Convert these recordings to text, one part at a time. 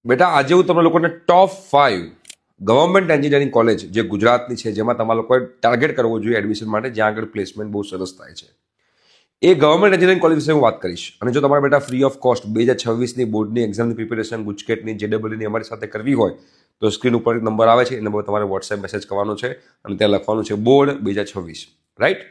બેટા આજે હું તમને લોકોને ટોપ 5 ગવર્મેન્ટ એન્જિનિયરિંગ કોલેજ જે ગુજરાતની છે જેમાં તમારે લોકોએ ટાર્ગેટ કરવો જોઈએ એડમિશન માટે, જ્યાં આગળ પ્લેસમેન્ટ બહુ સરસ થાય છે એ ગવર્મેન્ટ એન્જિનિયરિંગ કોલેજ વિશે હું વાત કરીશ. અને જો તમારે બેટા ફ્રી ઓફ કોસ્ટ 2026ની બોર્ડની એક્ઝામની પ્રિપેરેશન, ગુજકેટની, જેડબલની અમારી સાથે કરવી હોય તો સ્ક્રીન ઉપર એક નંબર આવે છે, એ નંબર તમારે વોટ્સએપ મેસેજ કરવાનો છે અને ત્યાં લખવાનું છે બોર્ડ 2026, રાઈટ.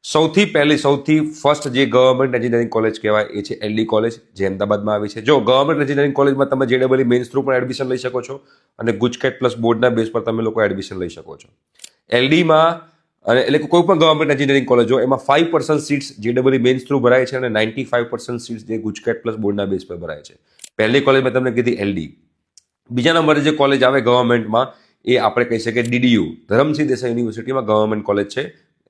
સૌથી પહેલી સૌથી ફર્સ્ટ જે ગવર્મેન્ટ એન્જિનિયરિંગ કોલેજ કહેવાય એ છે એલડી કોલેજ, જે અમદાવાદમાં આવી છે. જો ગવર્મેન્ટ એન્જિનિયરિંગ કોલેજમાં તમે જેડબલઈ મેન્સ થ્રુ પણ એડમિશન લઈ શકો છો અને ગુજકેટ પ્લસ બોર્ડના બેઝ પર તમે લોકો એડમિશન લઈ શકો છો. એલડીમાં અને એટલે કે કોઈ પણ ગવર્મેન્ટ એન્જિનિયરિંગ કોલેજ હોય એમાં 5% સીટ્સ જેડબલઈ મેન્સ થ્રુ ભરાય છે અને 95% સીટ્સ જે ગુજકેટ પ્લસ બોર્ડના બેઝ પર ભરાય છે. પહેલી કોલેજ મેં તમને કીધી એલડી. બીજા નંબરે જે કોલેજ આવે ગવર્મેન્ટમાં એ આપણે કહી શકીએ ડીડીયુ, ધરમસિંહ દેસાઈ યુનિવર્સિટીમાં ગવર્મેન્ટ કોલેજ છે,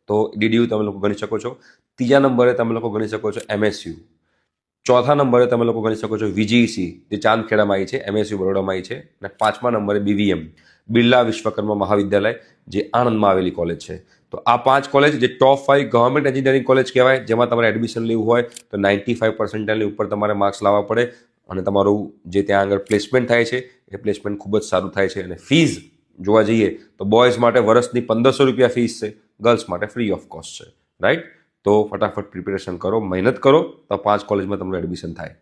તો ડીડીયુ તમે લોકો ગણી શકો છો. ત્રીજા નંબરે તમે લોકો ગણી શકો છો એમએસયુ. ચોથા નંબરે તમે લોકો ગણી શકો છો વીજીસી, જે ચાંદખેડામાં આવી છે, એમએસયુ બરોડામાં આવી છે. અને પાંચમા નંબરે બીવીએમ, બિરલા વિશ્વકર્મા મહાવિદ્યાલય, જે આણંદમાં આવેલી કોલેજ છે. તો આ 5 કોલેજ જે ટોપ 5 ગવર્મેન્ટ એન્જિનિયરિંગ કોલેજ કહેવાય, જેમાં તમારે એડમિશન લેવું હોય તો 95% ઉપર તમારે માર્ક્સ લાવવા પડે અને તમારું જે ત્યાં આગળ પ્લેસમેન્ટ થાય છે એ પ્લેસમેન્ટ ખૂબ જ સારું થાય છે. અને ફીઝ જોવા જઈએ તો બોયઝ માટે વર્ષની 1500 રૂપિયા ફીસ છે, ગર્લ્સ માટે ફ્રી ઓફ કોસ્ટ છે, રાઈટ. તો ફટાફટ પ્રિપેરેશન કરો, મહેનત કરો, તો 5 કોલેજમાં તમારું એડમિશન થાય.